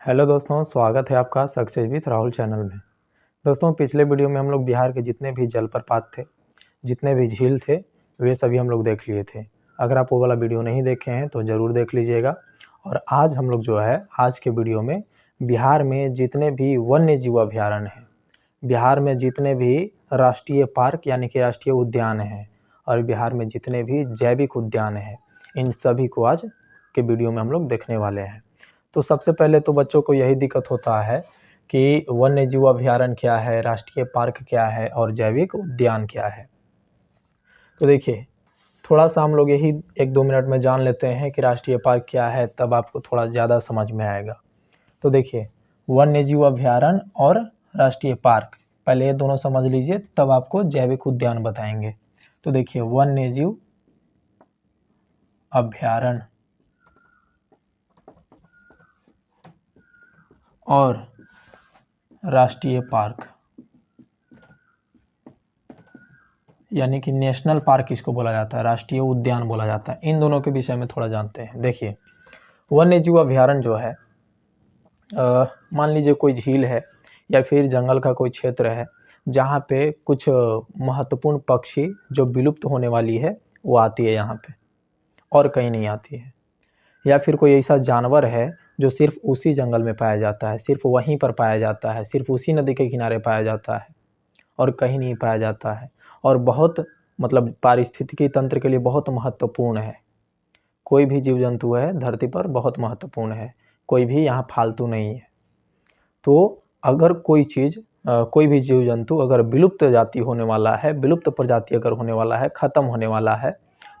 Hello दोस्तों, स्वागत है आपका सक्सेस विथ राहुल चैनल में। दोस्तों, पिछले वीडियो में हम लोग बिहार के जितने भी जलप्रपात थे, जितने भी झील थे, वे सभी हम लोग देख लिए थे। अगर आप वो वाला वीडियो नहीं देखे हैं तो ज़रूर देख लीजिएगा। और आज हम लोग जो है आज के वीडियो में बिहार में जितने भी वन्य जीव अभयारण्य हैं, बिहार में जितने भी राष्ट्रीय पार्क यानी कि राष्ट्रीय उद्यान हैं और बिहार में जितने भी जैविक उद्यान हैं, इन सभी को आज के वीडियो में हम लोग देखने वाले हैं। तो सबसे पहले तो बच्चों को यही दिक्कत होता है कि वन्य जीव अभयारण्य क्या है, राष्ट्रीय पार्क क्या है और जैविक उद्यान क्या है। तो देखिए, थोड़ा सा हम लोग यही 1-2 मिनट में जान लेते हैं कि राष्ट्रीय पार्क क्या है, तब आपको थोड़ा ज़्यादा समझ में आएगा। तो देखिए, वन्य जीव अभयारण्य और राष्ट्रीय पार्क, पहले ये दोनों समझ लीजिए, तब आपको जैविक उद्यान बताएंगे। तो देखिए, वन्य जीव अभयारण्य और राष्ट्रीय पार्क यानी कि नेशनल पार्क इसको बोला जाता है, राष्ट्रीय उद्यान बोला जाता है। इन दोनों के विषय में थोड़ा जानते हैं। देखिए, वन्य जीव अभयारण्य जो है, मान लीजिए कोई झील है या फिर जंगल का कोई क्षेत्र है जहाँ पे कुछ महत्वपूर्ण पक्षी जो विलुप्त होने वाली है वो आती है यहाँ पे और कहीं नहीं आती है, या फिर कोई ऐसा जानवर है जो सिर्फ उसी जंगल में पाया जाता है, सिर्फ वहीं पर पाया जाता है, सिर्फ उसी नदी के किनारे पाया जाता है और कहीं नहीं पाया जाता है, और बहुत मतलब पारिस्थितिकी तंत्र के लिए बहुत महत्वपूर्ण है। कोई भी जीव जंतु है धरती पर बहुत महत्वपूर्ण है, कोई भी यहाँ फालतू नहीं है। तो अगर कोई चीज़ कोई भी जीव जंतु अगर विलुप्त जाति होने वाला है, विलुप्त प्रजाति अगर होने वाला है, ख़त्म होने वाला है,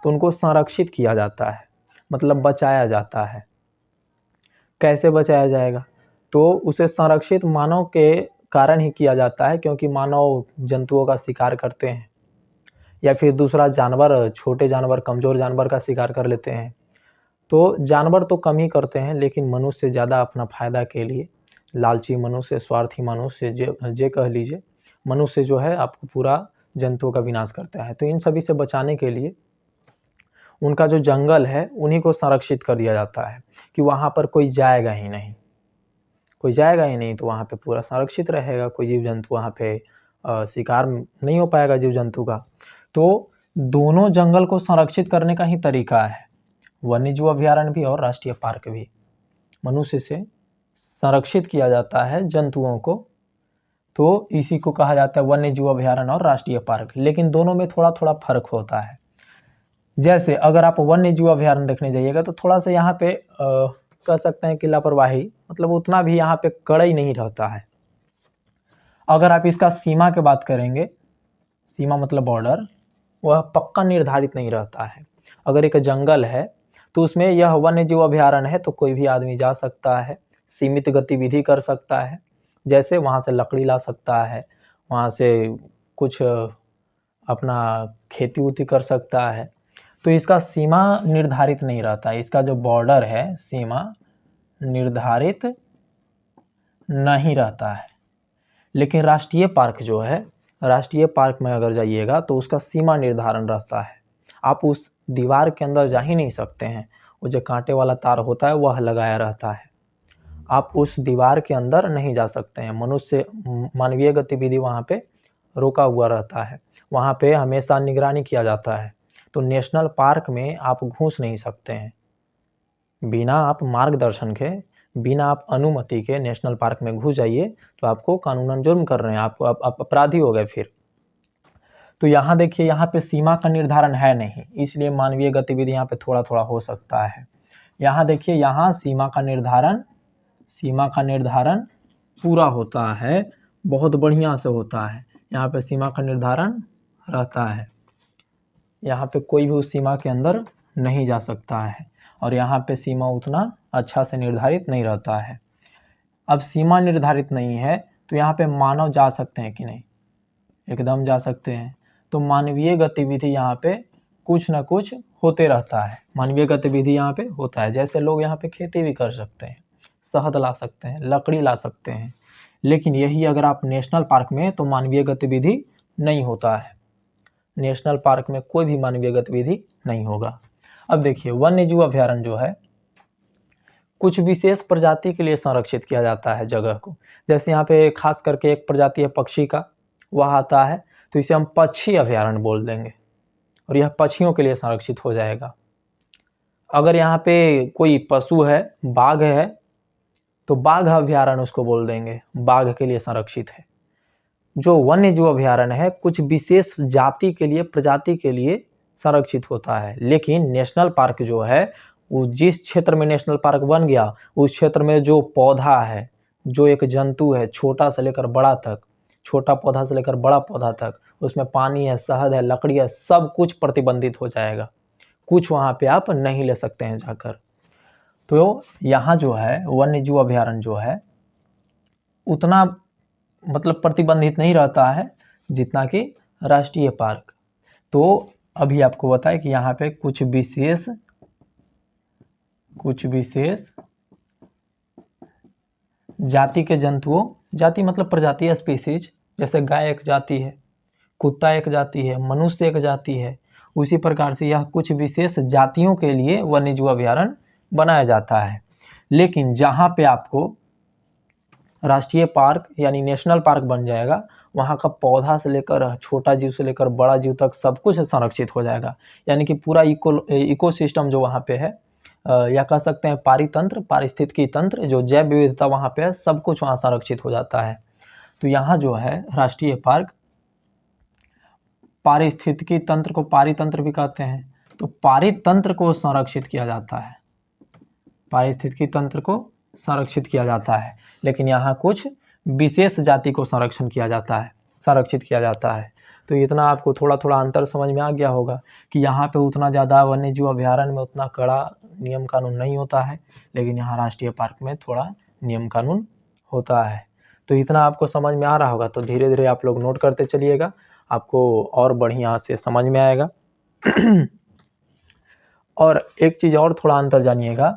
तो उनको संरक्षित किया जाता है, मतलब बचाया जाता है। कैसे बचाया जाएगा? तो उसे संरक्षित मानव के कारण ही किया जाता है, क्योंकि मानव जंतुओं का शिकार करते हैं या फिर दूसरा जानवर, छोटे जानवर, कमज़ोर जानवर का शिकार कर लेते हैं। तो जानवर तो कम ही करते हैं, लेकिन मनुष्य ज़्यादा अपना फ़ायदा के लिए, लालची मनुष्य, स्वार्थी मनुष्य, जे कह लीजिए, मनुष्य जो है आपको पूरा जंतुओं का विनाश करता है। तो इन सभी से बचाने के लिए उनका जो जंगल है उन्हीं को संरक्षित कर दिया जाता है कि वहाँ पर कोई जाएगा ही नहीं, कोई जाएगा ही नहीं, तो वहाँ पे पूरा संरक्षित रहेगा, कोई जीव जंतु वहाँ पे शिकार नहीं हो पाएगा जीव जंतु का। तो दोनों जंगल को संरक्षित करने का ही तरीका है, वन्य जीव अभयारण्य भी और राष्ट्रीय पार्क भी। मनुष्य से संरक्षित किया जाता है जंतुओं को, तो इसी को कहा जाता है वन्य जीव अभयारण्य और राष्ट्रीय पार्क। लेकिन दोनों में थोड़ा थोड़ा फर्क होता है। जैसे अगर आप वन्य जीव अभयारण्य देखने जाइएगा तो थोड़ा सा यहाँ पे कह सकते हैं कि लापरवाही, मतलब उतना भी यहाँ पे कड़ाई नहीं रहता है। अगर आप इसका सीमा की बात करेंगे, सीमा मतलब बॉर्डर, वह पक्का निर्धारित नहीं रहता है। अगर एक जंगल है तो उसमें यह वन्य जीव अभयारण्य है तो कोई भी आदमी जा सकता है, सीमित गतिविधि कर सकता है, जैसे वहाँ से लकड़ी ला सकता है, वहाँ से कुछ अपना खेती उती कर सकता है। तो इसका सीमा निर्धारित नहीं रहता है, इसका जो बॉर्डर है सीमा निर्धारित नहीं रहता है। लेकिन राष्ट्रीय पार्क जो है, राष्ट्रीय पार्क में अगर जाइएगा तो उसका सीमा निर्धारण रहता है। आप उस दीवार के अंदर जा ही नहीं सकते हैं, वो जो कांटे वाला तार होता है वह लगाया रहता है, आप उस दीवार के अंदर नहीं जा सकते हैं। मनुष्य, मानवीय गतिविधि वहाँ पे रोका हुआ रहता है, वहाँ पे हमेशा निगरानी किया जाता है। तो नेशनल पार्क में आप घुस नहीं सकते हैं, बिना आप मार्गदर्शन के, बिना आप अनुमति के नेशनल पार्क में घुस जाइए तो आपको कानूनन जुर्म कर रहे हैं, आपको आप अपराधी हो गए फिर। तो यहाँ देखिए, यहाँ पे सीमा का निर्धारण है नहीं, इसलिए मानवीय गतिविधि यहाँ पे थोड़ा थोड़ा हो सकता है। यहाँ देखिए, यहाँ सीमा का निर्धारण पूरा होता है, बहुत बढ़िया से होता है। यहाँ पे सीमा का निर्धारण रहता है, यहाँ पे कोई भी उस सीमा के अंदर नहीं जा सकता है, और यहाँ पे सीमा उतना अच्छा से निर्धारित नहीं रहता है। अब सीमा निर्धारित नहीं है तो यहाँ पे मानव जा सकते हैं कि नहीं? एकदम जा सकते हैं। तो मानवीय गतिविधि यहाँ पे कुछ ना कुछ होते रहता है, मानवीय गतिविधि यहाँ पे होता है। जैसे लोग यहाँ पे खेती भी कर सकते हैं, शहद ला सकते हैं, लकड़ी ला सकते हैं। लेकिन यही अगर आप नेशनल पार्क में, तो मानवीय गतिविधि नहीं होता है, नेशनल पार्क में कोई भी मानवीय गतिविधि नहीं होगा। अब देखिए, वन्य जीव अभयारण्य जो है, कुछ विशेष प्रजाति के लिए संरक्षित किया जाता है जगह को। जैसे यहाँ पे खास करके एक प्रजाति है पक्षी का, वह आता है, तो इसे हम पक्षी अभयारण्य बोल देंगे और यह पक्षियों के लिए संरक्षित हो जाएगा। अगर यहाँ पे कोई पशु है, बाघ है, तो बाघ अभयारण्य उसको बोल देंगे, बाघ के लिए संरक्षित है। जो वन्य जीव अभयारण्य है कुछ विशेष जाति के लिए, प्रजाति के लिए संरक्षित होता है। लेकिन नेशनल पार्क जो है वो जिस क्षेत्र में नेशनल पार्क बन गया उस क्षेत्र में जो पौधा है, जो एक जंतु है, छोटा से लेकर बड़ा तक, छोटा पौधा से लेकर बड़ा पौधा तक, उसमें पानी है, शहद है, लकड़ी है, सब कुछ प्रतिबंधित हो जाएगा। कुछ वहाँ पे आप नहीं ले सकते हैं जाकर। तो यहाँ जो है वन्य जीव अभयारण्य जो है उतना मतलब प्रतिबंधित नहीं रहता है जितना कि राष्ट्रीय पार्क। तो अभी आपको बताया कि यहाँ पे कुछ विशेष जाति के जंतुओं, जाति मतलब प्रजाति, स्पीसीज, जैसे गाय एक जाति है, कुत्ता एक जाति है, मनुष्य एक जाति है, उसी प्रकार से यह कुछ विशेष जातियों के लिए वन्यजीव अभयारण्य बनाया जाता है। लेकिन जहाँ पे आपको राष्ट्रीय पार्क यानी नेशनल पार्क बन जाएगा वहाँ का पौधा से लेकर छोटा जीव से लेकर बड़ा जीव तक सब कुछ संरक्षित हो जाएगा। यानी कि पूरा इकोसिस्टम जो वहाँ पे है, या कह सकते हैं पारितंत्र, पारिस्थितिकी तंत्र, जो जैव विविधता वहाँ पे है, सब कुछ वहाँ संरक्षित हो जाता है। तो यहाँ जो है राष्ट्रीय पार्क, पारिस्थितिकी तंत्र को पारितंत्र भी कहते हैं, तो पारितंत्र को संरक्षित किया जाता है, पारिस्थितिकी तंत्र को संरक्षित किया जाता है। लेकिन यहाँ कुछ विशेष जाति को संरक्षित किया जाता है। तो इतना आपको थोड़ा थोड़ा अंतर समझ में आ गया होगा कि यहाँ पे उतना ज़्यादा वन्यजीव अभयारण्य में उतना कड़ा नियम कानून नहीं होता है, लेकिन यहाँ राष्ट्रीय पार्क में थोड़ा नियम कानून होता है। तो इतना आपको समझ में आ रहा होगा, तो धीरे धीरे आप लोग नोट करते चलिएगा, आपको और बढ़िया से समझ में आएगा। और एक चीज़ और थोड़ा अंतर जानिएगा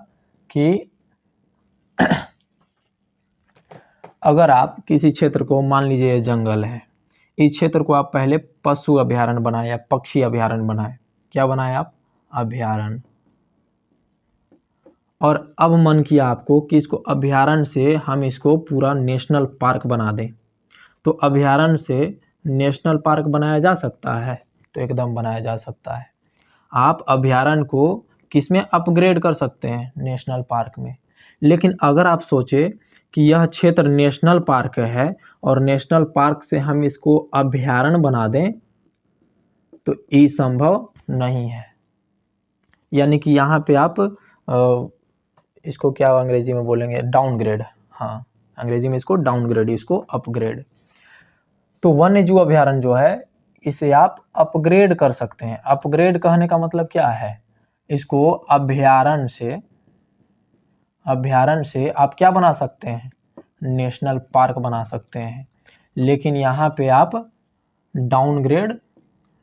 कि अगर आप किसी क्षेत्र को, मान लीजिए जंगल है, इस क्षेत्र को आप पहले पशु अभयारण्य बनाए या पक्षी अभयारण्य बनाए, क्या बनाए आप? अभयारण्य। और अब मन किया आपको कि इसको अभयारण्य से हम इसको पूरा नेशनल पार्क बना दें, तो अभयारण्य से नेशनल पार्क बनाया जा सकता है? तो एकदम बनाया जा सकता है। आप अभयारण्य को किसमें अपग्रेड कर सकते हैं? नेशनल पार्क में। लेकिन अगर आप सोचे कि यह क्षेत्र नेशनल पार्क है और नेशनल पार्क से हम इसको अभयारण्य बना दें, तो ये संभव नहीं है। यानी कि यहाँ पे आप इसको क्या अंग्रेजी में बोलेंगे? डाउनग्रेड। हाँ, अंग्रेजी में इसको डाउनग्रेड, इसको अपग्रेड। तो वन्यजीव अभयारण्य जो है इसे आप अपग्रेड कर सकते हैं। अपग्रेड कहने का मतलब क्या है? इसको अभयारण्य से आप क्या बना सकते हैं? नेशनल पार्क बना सकते हैं। लेकिन यहाँ पे आप डाउनग्रेड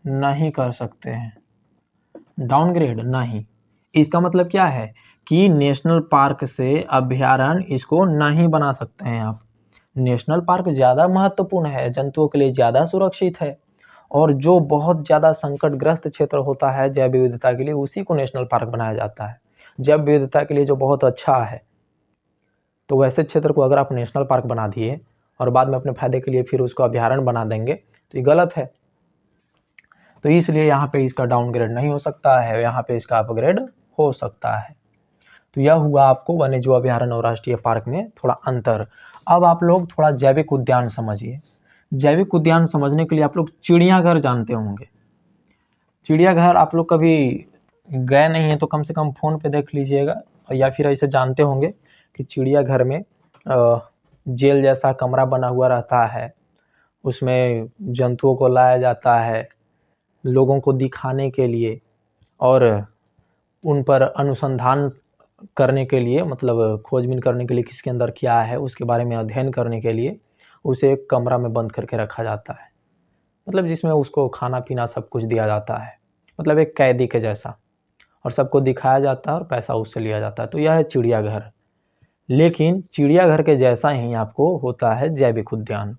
नहीं कर सकते हैं, डाउनग्रेड नहीं। इसका मतलब क्या है कि नेशनल पार्क से अभयारण्य इसको नहीं बना सकते हैं आप। नेशनल पार्क ज़्यादा महत्वपूर्ण है, जंतुओं के लिए ज़्यादा सुरक्षित है, और जो बहुत ज़्यादा संकटग्रस्त क्षेत्र होता है जैव विविधता के लिए, उसी को नेशनल पार्क बनाया जाता है। जैव विविधता के लिए जो बहुत अच्छा है, तो वैसे क्षेत्र को अगर आप नेशनल पार्क बना दिए और बाद में अपने फायदे के लिए फिर उसको अभयारण्य बना देंगे, तो ये गलत है। तो इसलिए यहाँ पे इसका डाउनग्रेड नहीं हो सकता है, यहाँ पे इसका अपग्रेड हो सकता है। तो यह हुआ आपको वन्यजीव अभयारण्य और राष्ट्रीय पार्क में थोड़ा अंतर। अब आप लोग थोड़ा जैविक उद्यान समझिए। जैविक उद्यान समझने के लिए आप लोग चिड़ियाघर जानते होंगे। चिड़ियाघर आप लोग कभी गए नहीं हैं तो कम से कम फ़ोन पे देख लीजिएगा, या फिर ऐसे जानते होंगे कि चिड़ियाघर में जेल जैसा कमरा बना हुआ रहता है, उसमें जंतुओं को लाया जाता है लोगों को दिखाने के लिए और उन पर अनुसंधान करने के लिए, मतलब खोजबीन करने के लिए किसके अंदर क्या है उसके बारे में अध्ययन करने के लिए उसे एक कमरा में बंद करके रखा जाता है, मतलब जिसमें उसको खाना पीना सब कुछ दिया जाता है, मतलब एक कैदी के जैसा, और सबको दिखाया जाता है और पैसा उससे लिया जाता है। तो यह है चिड़ियाघर। लेकिन चिड़ियाघर के जैसा ही आपको होता है जैविक उद्यान।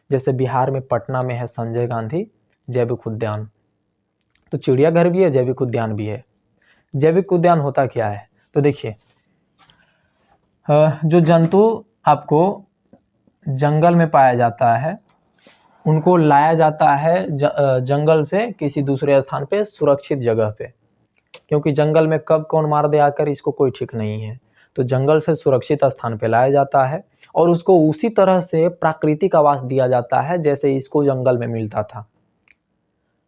जैसे बिहार में पटना में है संजय गांधी जैविक उद्यान, तो चिड़ियाघर भी है, जैविक उद्यान भी है। जैविक उद्यान होता क्या है? तो देखिए, जो जंतु आपको जंगल में पाया जाता है उनको लाया जाता है जंगल से किसी दूसरे स्थान पे सुरक्षित जगह पे, क्योंकि जंगल में कब कौन मार दे आकर इसको कोई ठीक नहीं है। तो जंगल से सुरक्षित स्थान पे लाया जाता है और उसको उसी तरह से प्राकृतिक आवास दिया जाता है जैसे इसको जंगल में मिलता था।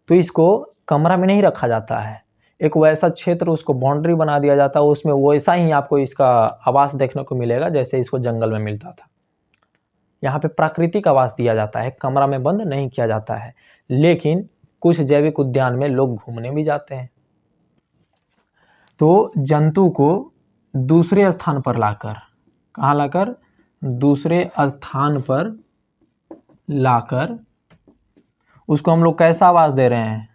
तो इसको कमरा में नहीं रखा जाता है, एक वैसा क्षेत्र उसको बाउंड्री बना दिया जाता है, उसमें वैसा ही आपको इसका आवास देखने को मिलेगा जैसे इसको जंगल में मिलता था। यहाँ पे प्राकृतिक आवास दिया जाता है, कमरा में बंद नहीं किया जाता है। लेकिन कुछ जैविक उद्यान में लोग घूमने भी जाते हैं, तो जंतु को दूसरे स्थान पर लाकर, कहाँ लाकर, दूसरे स्थान पर लाकर उसको हम लोग कैसा आवास दे रहे हैं,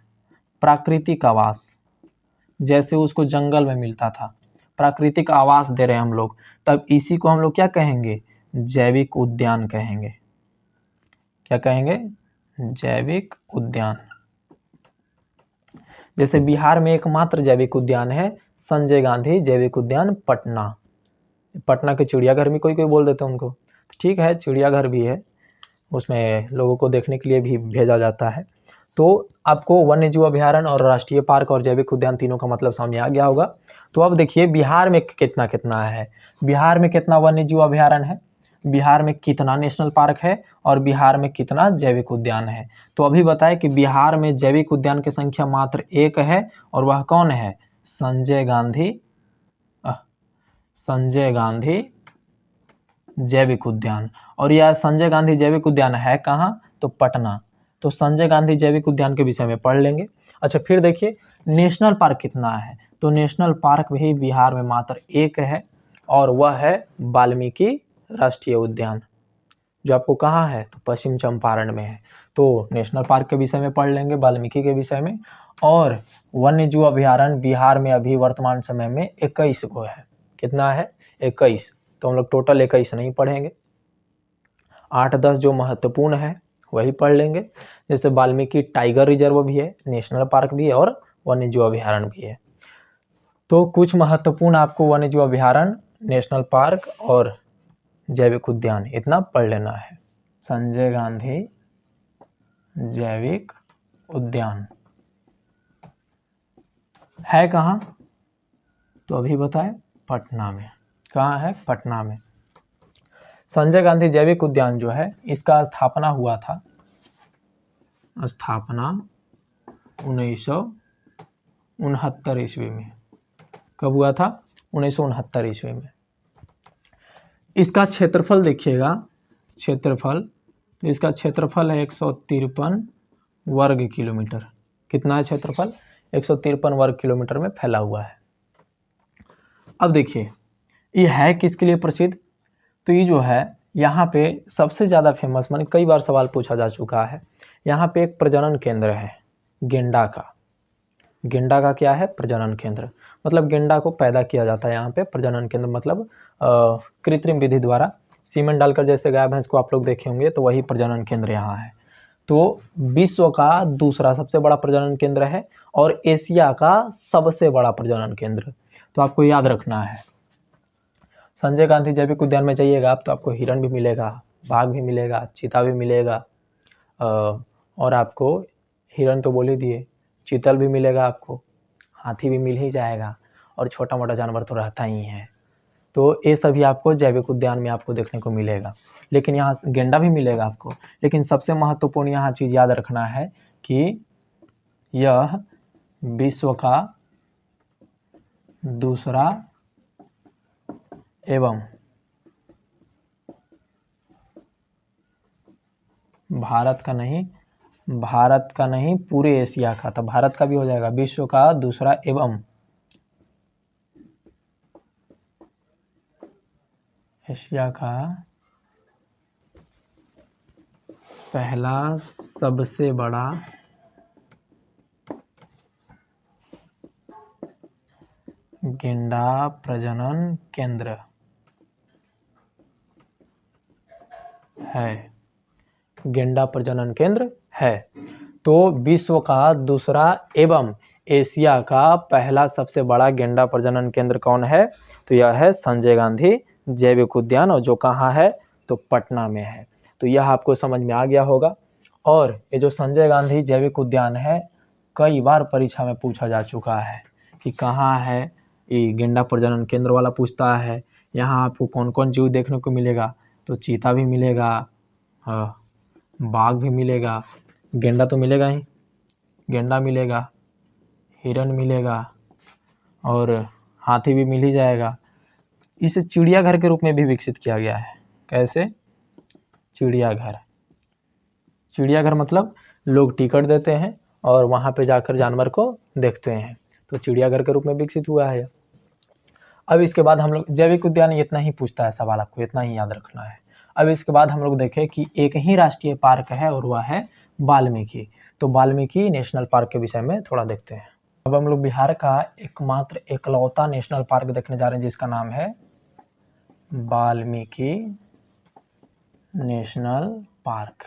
प्राकृतिक आवास, जैसे उसको जंगल में मिलता था, प्राकृतिक आवास दे रहे हैं हम लोग। तब इसी को हम लोग क्या कहेंगे, जैविक उद्यान कहेंगे। क्या कहेंगे, जैविक उद्यान। जैसे बिहार में एकमात्र जैविक उद्यान है संजय गांधी जैविक उद्यान पटना। पटना के चिड़ियाघर में कोई कोई बोल देते हैं उनको, ठीक है, चिड़ियाघर भी है, उसमें लोगों को देखने के लिए भी भेजा जाता है। तो आपको वन्य जीव अभयारण्य और राष्ट्रीय पार्क और जैविक उद्यान तीनों का मतलब समझ आ गया होगा। तो अब देखिए बिहार में कितना कितना है, बिहार में कितना वन्य जीव अभयारण्य है, बिहार में कितना नेशनल पार्क है और बिहार में कितना जैविक उद्यान है। तो अभी बताएं कि बिहार में जैविक उद्यान की संख्या मात्र 1 है और वह कौन है, संजय गांधी जैविक उद्यान। और यह संजय गांधी जैविक उद्यान है कहाँ, तो पटना। तो संजय गांधी जैविक उद्यान के विषय में पढ़ लेंगे। अच्छा, फिर देखिए नेशनल पार्क कितना है, तो नेशनल पार्क भी बिहार में मात्र 1 है और वह है वाल्मीकि राष्ट्रीय उद्यान, जो आपको कहाँ है, तो पश्चिम चंपारण में है। तो नेशनल पार्क के विषय में पढ़ लेंगे, वाल्मीकि के विषय में। और वन्य जीव अभयारण्य बिहार में अभी वर्तमान समय में 21 को है। कितना है, 21। तो हम लोग टोटल 21 नहीं पढ़ेंगे, 8-10 जो महत्वपूर्ण है वही पढ़ लेंगे। जैसे वाल्मीकि टाइगर रिजर्व भी है, नेशनल पार्क भी है और वन्य जीव अभयारण्य भी है। तो कुछ महत्वपूर्ण आपको वन्य जीव अभयारण्य, नेशनल पार्क और जैविक उद्यान इतना पढ़ लेना है। संजय गांधी जैविक उद्यान है कहाँ, तो अभी बताएं, पटना में। कहाँ है, पटना में। संजय गांधी जैविक उद्यान जो है इसका स्थापना हुआ था, स्थापना 1969 ईस्वी में। कब हुआ था, 1969 ईस्वी में। इसका क्षेत्रफल देखिएगा, क्षेत्रफल, तो इसका क्षेत्रफल है 153 वर्ग किलोमीटर। कितना है क्षेत्रफल, 153 वर्ग किलोमीटर में फैला हुआ है। अब देखिए ये है किसके लिए प्रसिद्ध, तो ये जो है यहाँ पे सबसे ज़्यादा फेमस, माने कई बार सवाल पूछा जा चुका है, यहाँ पे एक प्रजनन केंद्र है गेंडा का। गेंडा का क्या है, प्रजनन केंद्र, मतलब गेंडा को पैदा किया जाता है यहाँ पे। प्रजनन केंद्र मतलब कृत्रिम विधि द्वारा सीमेंट डालकर, जैसे गाय भैंस को आप लोग देखे होंगे, तो वही प्रजनन केंद्र यहाँ है। तो विश्व का दूसरा सबसे बड़ा प्रजनन केंद्र है और एशिया का सबसे बड़ा प्रजनन केंद्र। तो आपको याद रखना है, संजय गांधी जैविक उद्यान में जाइएगा आप तो आपको हिरण भी मिलेगा, बाघ भी मिलेगा, चीता भी मिलेगा, और आपको हिरण तो बोल ही दिए, चीतल भी मिलेगा आपको, हाथी भी मिल ही जाएगा, और छोटा मोटा जानवर तो रहता ही है। तो ये सभी आपको जैविक उद्यान में आपको देखने को मिलेगा। लेकिन यहाँ गेंडा भी मिलेगा आपको। लेकिन सबसे महत्वपूर्ण यहाँ चीज़ याद रखना है कि यह विश्व का दूसरा एवं भारत का नहीं पूरे एशिया का, तो भारत का भी हो जाएगा, विश्व का दूसरा एवं एशिया का पहला सबसे बड़ा गेंडा प्रजनन केंद्र है, गेंडा प्रजनन केंद्र है। तो विश्व का दूसरा एवं एशिया का पहला सबसे बड़ा गेंडा प्रजनन केंद्र कौन है, तो यह है संजय गांधी जैविक उद्यान, और जो कहाँ है तो पटना में है। तो यह आपको समझ में आ गया होगा। और ये जो संजय गांधी जैविक उद्यान है, कई बार परीक्षा में पूछा जा चुका है कि कहाँ है। ये गेंडा प्रजनन केंद्र वाला पूछता है, यहाँ आपको कौन कौन जीव देखने को मिलेगा, तो चीता भी मिलेगा, बाघ भी मिलेगा, गेंडा तो मिलेगा ही, गेंडा मिलेगा, हिरन मिलेगा और हाथी भी मिल ही जाएगा। इसे चिड़ियाघर के रूप में भी विकसित किया गया है। कैसे? चिड़ियाघर। चिड़ियाघर मतलब लोग टिकट देते हैं और वहाँ पे जाकर जानवर को देखते हैं, तो चिड़ियाघर के रूप में विकसित हुआ है। अब इसके बाद हम लोग जैविक उद्यान इतना ही पूछता है सवाल, आपको इतना ही याद रखना है। अब इसके बाद हम लोग देखें कि एक ही राष्ट्रीय पार्क है और वह है वाल्मीकि। तो वाल्मीकि नेशनल पार्क के विषय में थोड़ा देखते हैं। अब हम लोग बिहार का एकमात्र एकलौता नेशनल पार्क देखने जा रहे हैं जिसका नाम है वाल्मीकि नेशनल पार्क।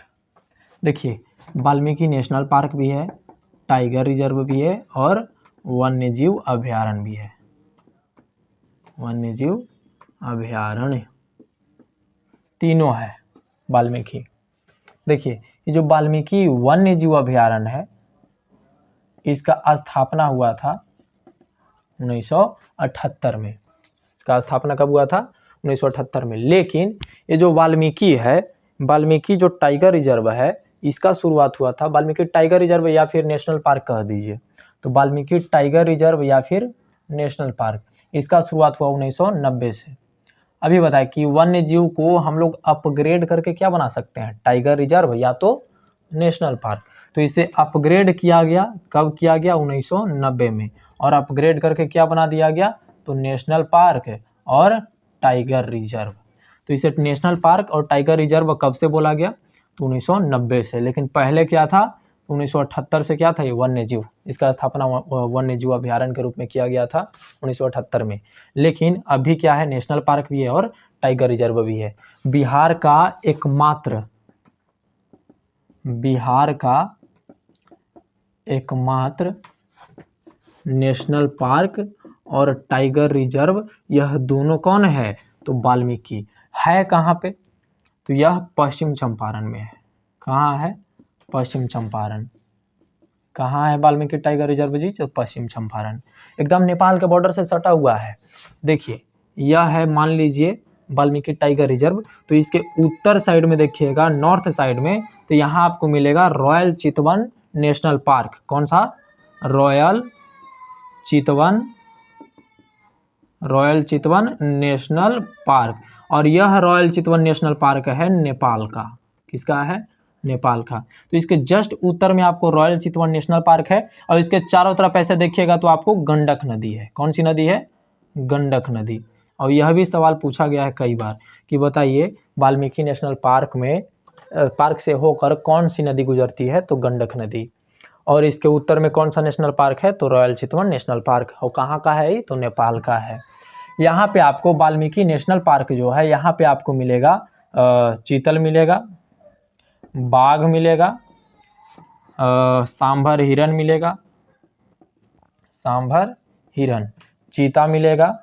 देखिए, वाल्मीकि नेशनल पार्क भी है, टाइगर रिजर्व भी है और वन्यजीव अभयारण्य भी है। वन्यजीव अभयारण्य तीनों है वाल्मीकि। देखिए, ये जो वाल्मीकि वन्यजीव अभयारण्य है, इसका स्थापना हुआ था 1978 में। इसका स्थापना कब हुआ था? 1978 में। लेकिन ये जो वाल्मीकि है, वाल्मीकि जो टाइगर रिजर्व है, इसका शुरुआत हुआ था, वाल्मीकि टाइगर रिजर्व या फिर नेशनल पार्क कह दीजिए, तो वाल्मीकि टाइगर रिजर्व या फिर नेशनल पार्क, इसका शुरुआत हुआ 1990 से। अभी बताए कि वन्य जीव को हम लोग अपग्रेड करके क्या बना सकते हैं? टाइगर रिजर्व या तो नेशनल पार्क। तो इसे अपग्रेड किया गया, कब किया गया? 1990 में। और अपग्रेड करके क्या बना दिया गया? तो नेशनल पार्क और टाइगर रिजर्व। तो इसे नेशनल पार्क और टाइगर रिजर्व कब से बोला गया? तो 1990 से। लेकिन पहले क्या था? 1978 से क्या था? ये वन्य जीव, इसका स्थापना वन्य जीव अभयारण्य के रूप में किया गया था 1978 में। लेकिन अभी क्या है? नेशनल पार्क भी है और टाइगर रिजर्व भी है। बिहार का एकमात्र नेशनल पार्क और टाइगर रिजर्व, यह दोनों कौन है? तो वाल्मीकि है। कहाँ पे? तो यह पश्चिम चंपारण में है। कहाँ है? पश्चिम चंपारण। कहाँ है वाल्मीकि टाइगर रिजर्व जी? तो पश्चिम चंपारण, एकदम नेपाल के बॉर्डर से सटा हुआ है। देखिए, यह है, मान लीजिए वाल्मीकि टाइगर रिजर्व, तो इसके उत्तर साइड में देखिएगा, नॉर्थ साइड में, तो यहाँ आपको मिलेगा रॉयल चितवन नेशनल पार्क। कौन सा? रॉयल चितवन नेशनल पार्क। और यह रॉयल चितवन नेशनल पार्क है नेपाल का। किसका है? नेपाल का। तो इसके जस्ट उत्तर में आपको रॉयल चितवन नेशनल पार्क है और इसके चारों तरफ ऐसे देखिएगा तो आपको गंडक नदी है। कौन सी नदी है? गंडक नदी। और यह भी सवाल पूछा गया है कई बार कि बताइए वाल्मीकि नेशनल पार्क में पार्क से होकर कौन सी नदी गुजरती है? तो गंडक नदी। और इसके उत्तर में कौन सा नेशनल पार्क है? तो रॉयल चितवन नेशनल पार्क। और कहाँ का है? तो नेपाल का है। यहाँ पे आपको वाल्मीकि नेशनल पार्क जो है, यहाँ पे आपको मिलेगा चीतल मिलेगा, बाघ मिलेगा, सांभर हिरन मिलेगा, सांभर हिरन, चीता मिलेगा।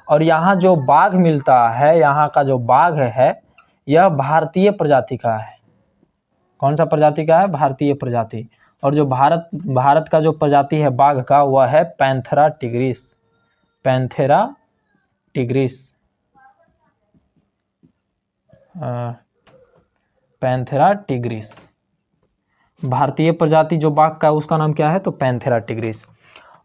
और यहाँ जो बाघ मिलता है, यहाँ का जो बाघ है, यह भारतीय प्रजाति का है। कौन सा प्रजाति का है? भारतीय प्रजाति। और जो भारत का जो प्रजाति है बाघ का, वह है Panthera tigris. Panthera tigris, Panthera tigris. भारतीय प्रजाति जो बाघ का है उसका नाम क्या है? तो पैंथेरा टिग्रिस।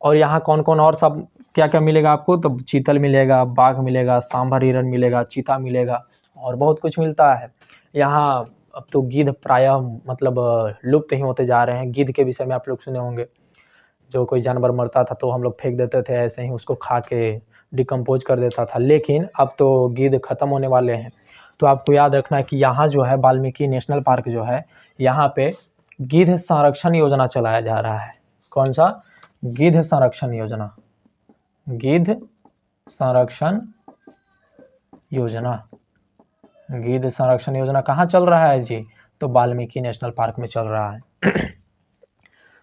और यहाँ कौन कौन और सब क्या क्या मिलेगा आपको? तो चीतल मिलेगा, बाघ मिलेगा, सांभर हिरन मिलेगा, चीता मिलेगा और बहुत कुछ मिलता है। यहाँ अब तो गिद्ध प्रायः मतलब लुप्त ही होते जा रहे हैं। गिद्ध के विषय में आप लोग सुने होंगे, जो कोई जानवर मरता था तो हम लोग फेंक देते थे, ऐसे ही उसको खा के डिकम्पोज कर देता था। लेकिन अब तो गिद्ध खत्म होने वाले हैं। तो आपको याद रखना है कि यहाँ जो है वाल्मीकि नेशनल पार्क जो है, यहाँ पे गिद्ध संरक्षण योजना चलाया जा रहा है। कौन सा? गिद्ध संरक्षण योजना। गिद्ध संरक्षण योजना। गिद्ध संरक्षण योजना कहाँ चल रहा है जी? तो वाल्मीकि नेशनल पार्क में चल रहा है।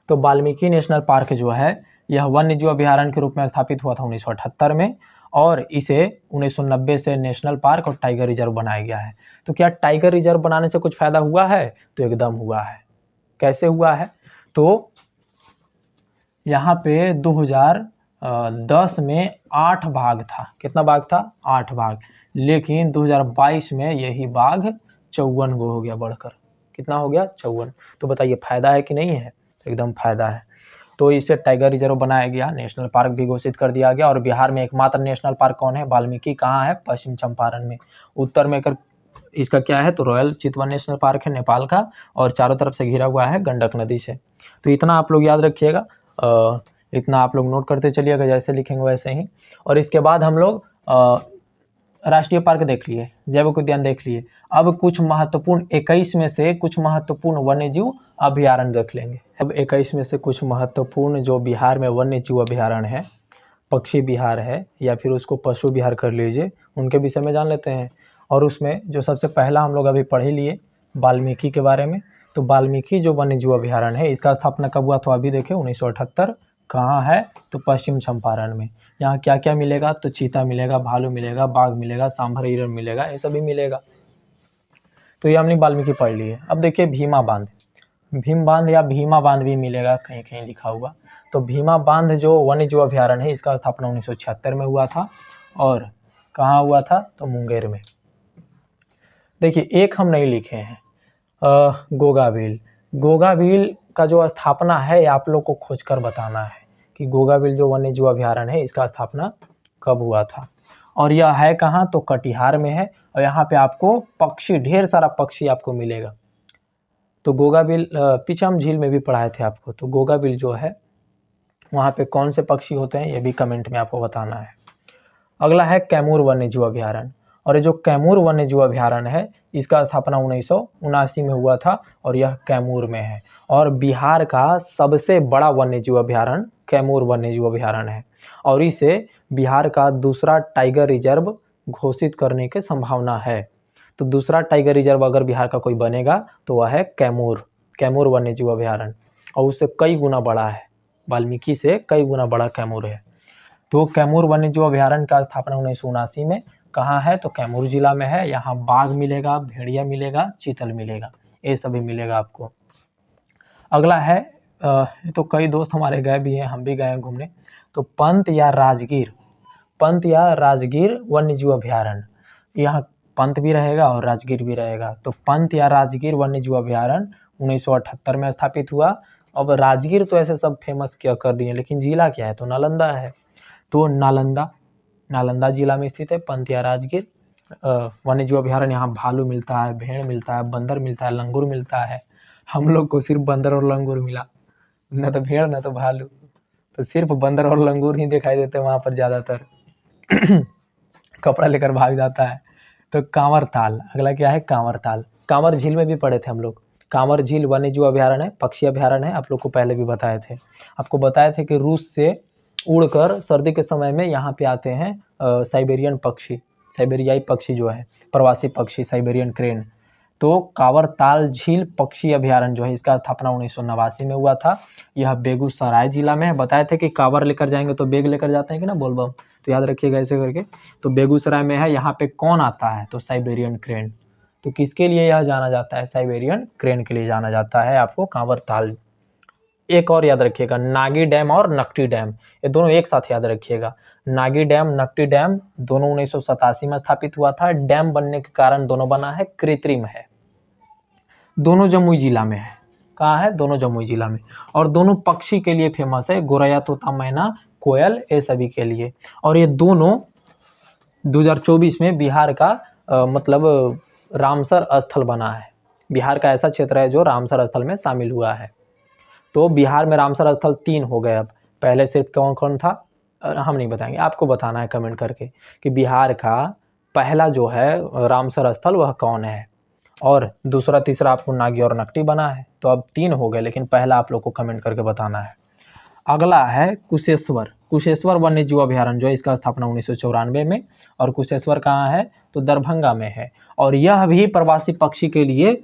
तो वाल्मीकि नेशनल पार्क जो है, यह वन्यजीव अभयारण्य के रूप में स्थापित हुआ था 1978 में। और इसे 1990 से नेशनल पार्क और टाइगर रिजर्व बनाया गया है। तो क्या टाइगर रिजर्व बनाने से कुछ फ़ायदा हुआ है? तो एकदम हुआ है। कैसे हुआ है? तो यहाँ पे 2010 में 8 बाघ था। कितना बाघ था? 8 बाघ। लेकिन 2022 में यही बाघ 54 गो हो गया बढ़कर। कितना हो गया? 54। तो बताइए फ़ायदा है कि नहीं है? एकदम फ़ायदा है। तो इसे टाइगर रिजर्व बनाया गया, नेशनल पार्क भी घोषित कर दिया गया। और बिहार में एकमात्र नेशनल पार्क कौन है? वाल्मीकि। कहाँ है? पश्चिम चंपारण में। उत्तर में कर इसका क्या है? तो रॉयल चितवन नेशनल पार्क है नेपाल का, और चारों तरफ से घिरा हुआ है गंडक नदी से। तो इतना आप लोग याद रखिएगा, इतना आप लोग नोट करते चलिएगा, जैसे लिखेंगे वैसे ही। और इसके बाद हम लोग राष्ट्रीय पार्क देख लिए, जैविक उद्यान देख लिए। अब कुछ महत्वपूर्ण 21 में से कुछ महत्वपूर्ण वन्यजीव अभयारण्य देख लेंगे। अब 21 में से कुछ महत्वपूर्ण जो बिहार में वन्यजीव अभयारण्य है, पक्षी विहार है, या फिर उसको पशु विहार कर लीजिए, उनके विषय में जान लेते हैं। और उसमें जो सबसे पहला हम लोग अभी पढ़ ही लिए वाल्मीकि के बारे में। तो वाल्मीकि जो वन्यजीव अभयारण्य है, इसका स्थापना कब हुआ? तो अभी देखें 1978। कहाँ है? तो पश्चिम चंपारण में। यहाँ क्या क्या मिलेगा? तो चीता मिलेगा, भालू मिलेगा, बाघ मिलेगा, सांभर हिरण मिलेगा, ये सभी मिलेगा। तो ये हमने वाल्मीकि पढ़ लिए। अब देखिए भीमा बांध, भीम बांध या भीमा बांध भी मिलेगा, कहीं कहीं लिखा हुआ। तो भीमा बांध जो वन्यजीव अभयारण्य है, इसका स्थापना 1976 में हुआ था। और कहाँ हुआ था? तो मुंगेर में। देखिए एक हम नहीं लिखे हैं, गोगाबिल। गोगाबिल का जो स्थापना है आप लोग को खोज कर बताना है कि गोगाबिल जो वन्यजीव अभयारण्य है, इसका स्थापना कब हुआ था। और यह है कहाँ? तो कटिहार में है। और यहाँ पे आपको पक्षी, ढेर सारा पक्षी आपको मिलेगा। तो गोगाबिल पीछे हम झील में भी पढ़ाए थे आपको। तो गोगाबिल जो है वहाँ पे कौन से पक्षी होते हैं, ये भी कमेंट में आपको बताना है। अगला है कैमूर वन्यजीव अभयारण्य। और ये जो कैमूर वन्यजीव अभयारण्य है, इसका स्थापना 1979 में हुआ था, और यह कैमूर में है। और बिहार का सबसे बड़ा वन्यजीव अभयारण्य कैमूर वन्यजीव अभयारण्य है। और इसे बिहार का दूसरा टाइगर रिजर्व घोषित करने की संभावना है। तो दूसरा टाइगर रिजर्व अगर बिहार का कोई बनेगा तो वह है कैमूर, कैमूर वन्यजीव अभयारण्य। और उससे कई गुना बड़ा है, वाल्मीकि से कई गुना बड़ा कैमूर है। तो कैमूर वन्यजीव अभयारण्य का स्थापना 1979 में। कहाँ है? तो कैमूर जिला में है। यहाँ बाघ मिलेगा, भेड़िया मिलेगा, चीतल मिलेगा, ये सभी मिलेगा आपको। अगला है तो कई दोस्त हमारे गए भी हैं, हम भी गए हैं घूमने। तो पंत या राजगीर, पंत या राजगीर वन्यजीव अभयारण्य। यहाँ पंत भी रहेगा और राजगीर भी रहेगा। तो पंत या राजगीर वन्यजीव अभयारण्य 1978 में स्थापित हुआ। अब राजगीर तो ऐसे सब फेमस क्या कर दिए, लेकिन जिला क्या है? तो नालंदा है। तो नालंदा जिला में स्थित है पंत या राजगीर वन्यजीव अभयारण्य। यहाँ भालू मिलता है, भेड़ मिलता है, बंदर मिलता है, लंगूर मिलता है। हम लोग को सिर्फ बंदर और लंगूर मिला, न तो भेड़ न तो भालू। तो सिर्फ बंदर और लंगूर ही दिखाई देते हैं वहाँ पर ज़्यादातर। कपड़ा लेकर भाग जाता है। तो कांवर ताल, अगला क्या है? कांवर ताल। कांवर झील में भी पढ़े थे हम लोग। कांवर झील वन्यजीव अभयारण्य है, पक्षी अभयारण्य है, आप लोग को पहले भी बताए थे। आपको बताए थे कि रूस से उड़कर सर्दी के समय में यहाँ पे आते हैं साइबेरियन पक्षी, साइबेरियाई पक्षी जो है, प्रवासी पक्षी, साइबेरियन क्रेन। तो कांवर ताल झील पक्षी अभयारण्य जो है, इसका स्थापना 1989 में हुआ था। यह बेगूसराय जिला में है। बताए थे कि कांवर लेकर जाएंगे तो बैग लेकर जाते हैं कि ना, बोलबम। तो याद रखिएगा ऐसे करके। तो बेगूसराय में है। यहाँ पे कौन आता है? तो साइबेरियन क्रेन। तो किसके लिए यह जाना जाता है? साइबेरियन क्रेन के लिए जाना जाता है आपको कांवर ताल। एक और याद रखिएगा, नागी डैम और नकटी डैम, ये दोनों एक साथ याद रखिएगा। नागी डैम, नकटी डैम दोनों 1987 में स्थापित हुआ था। डैम बनने के कारण दोनों बना है, कृत्रिम है। दोनों जमुई जिला में है। कहाँ है? दोनों जमुई जिला में। और दोनों पक्षी के लिए फेमस है, गोरैया, तोता, मैना, कोयल, ये सभी के लिए। और ये दोनों 2024 में बिहार का मतलब रामसर स्थल बना है। बिहार का ऐसा क्षेत्र है जो रामसर स्थल में शामिल हुआ है। तो बिहार में रामसर स्थल 3 हो गए अब। पहले सिर्फ कौन कौन था हम नहीं बताएंगे, आपको बताना है कमेंट करके कि बिहार का पहला जो है रामसर स्थल वह कौन है। और दूसरा तीसरा आपको नागी और नकटी बना है। तो अब 3 हो गए, लेकिन पहला आप लोग को कमेंट करके बताना है। अगला है कुशेश्वर। कुशेश्वर वन्यजीव अभयारण्य जो है, इसका स्थापना 1994 में। और कुशेश्वर कहाँ है? तो दरभंगा में है। और यह भी प्रवासी पक्षी के लिए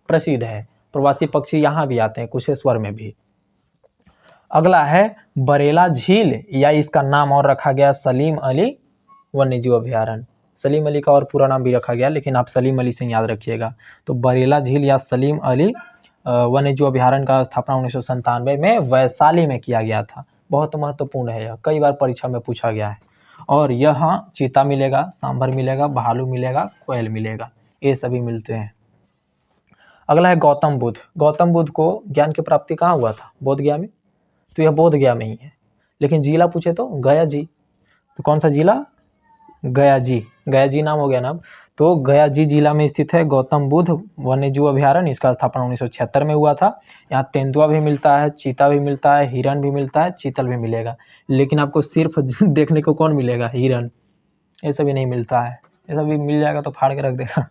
प्रसिद्ध है। प्रवासी पक्षी यहाँ भी आते हैं, कुशेश्वर में भी। अगला है बरेला झील, या इसका नाम और रखा गया सलीम अली वन्यजीव अभयारण्य। सलीम अली का और पूरा नाम भी रखा गया, लेकिन आप सलीम अली से याद रखिएगा। तो बरेला झील या सलीम अली वन्यजीव अभयारण्य का स्थापना 1997 में वैशाली में किया गया था। बहुत महत्वपूर्ण है, यह कई बार परीक्षा में पूछा गया है। और यहाँ चीता मिलेगा, सांभर मिलेगा, भालू मिलेगा, कोयल मिलेगा, ये सभी मिलते हैं। अगला है गौतम बुद्ध। गौतम बुद्ध को ज्ञान की प्राप्ति कहाँ हुआ था? बोध गया में। तो यह बोध गया में ही है, लेकिन जिला पूछे तो गया जी। तो कौन सा जिला? गया जी। गया जी नाम हो गया ना। तो गया जी जिला में स्थित है गौतम बुद्ध वन्यजीव अभयारण्य। इसका स्थापना 1976 में हुआ था। यहाँ तेंदुआ भी मिलता है, चीता भी मिलता है, हिरन भी मिलता है, चीतल भी मिलेगा। लेकिन आपको सिर्फ देखने को कौन मिलेगा? हिरन। ये सभी नहीं मिलता है, ये सभी मिल जाएगा तो फाड़ के रख देगा।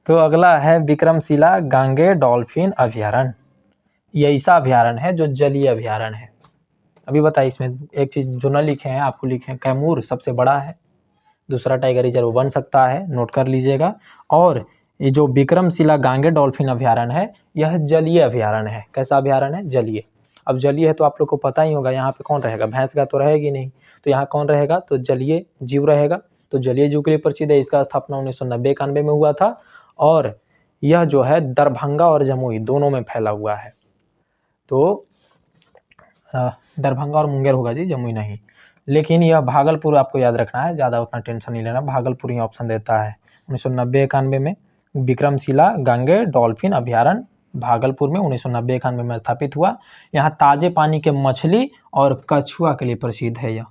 तो अगला है विक्रमशिला गांगे डॉल्फिन अभयारण्य। ये ऐसा अभयारण्य है जो जलीय अभयारण्य है। अभी बताइए, इसमें एक चीज़ जो न लिखे हैं आपको लिखे हैं, कैमूर सबसे बड़ा है, दूसरा टाइगर रिजर्व बन सकता है, नोट कर लीजिएगा। और ये जो विक्रमशिला गांगे डॉल्फिन अभयारण्य है, यह जलीय अभयारण्य है। कैसा अभयारण्य है? जलीय। अब जलीय है तो आप लोग को पता ही होगा यहाँ पे कौन रहेगा? भैंस का तो रहेगी नहीं, तो यहाँ कौन रहेगा? तो जलीय जीव रहेगा। तो जलीय जीव के लिए प्रसिद्ध है। इसका स्थापना 1990-91 में हुआ था। और यह जो है दरभंगा और जमुई दोनों में फैला हुआ है। तो दरभंगा और मुंगेर होगा जी, जमुई नहीं। लेकिन यह भागलपुर आपको याद रखना है, ज़्यादा उतना टेंशन नहीं लेना, भागलपुर ही ऑप्शन देता है। 1990-91 में विक्रमशिला गांगे डॉल्फिन अभयारण्य भागलपुर में 1990-91 में स्थापित हुआ। यहाँ ताजे पानी के मछली और कछुआ के लिए प्रसिद्ध है। यह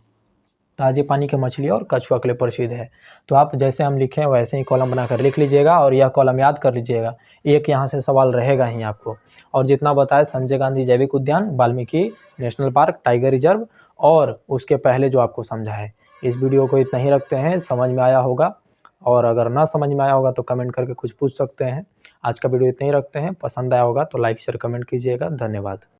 ताजे पानी के मछली और कछुआ के लिए प्रसिद्ध है। तो आप जैसे हम लिखे हैं वैसे ही कॉलम बनाकर लिख लीजिएगा और यह कॉलम याद कर लीजिएगा। एक यहाँ से सवाल रहेगा ही आपको। और जितना बताया, संजय गांधी जैविक उद्यान, Valmiki national park, tiger reserve और उसके पहले जो आपको समझा है। इस वीडियो को इतना ही रखते हैं, समझ में आया होगा। और अगर ना समझ में आया होगा तो कमेंट करके कुछ पूछ सकते हैं। आज का वीडियो इतना ही रखते हैं, पसंद आया होगा तो लाइक शेयर कमेंट कीजिएगा। धन्यवाद।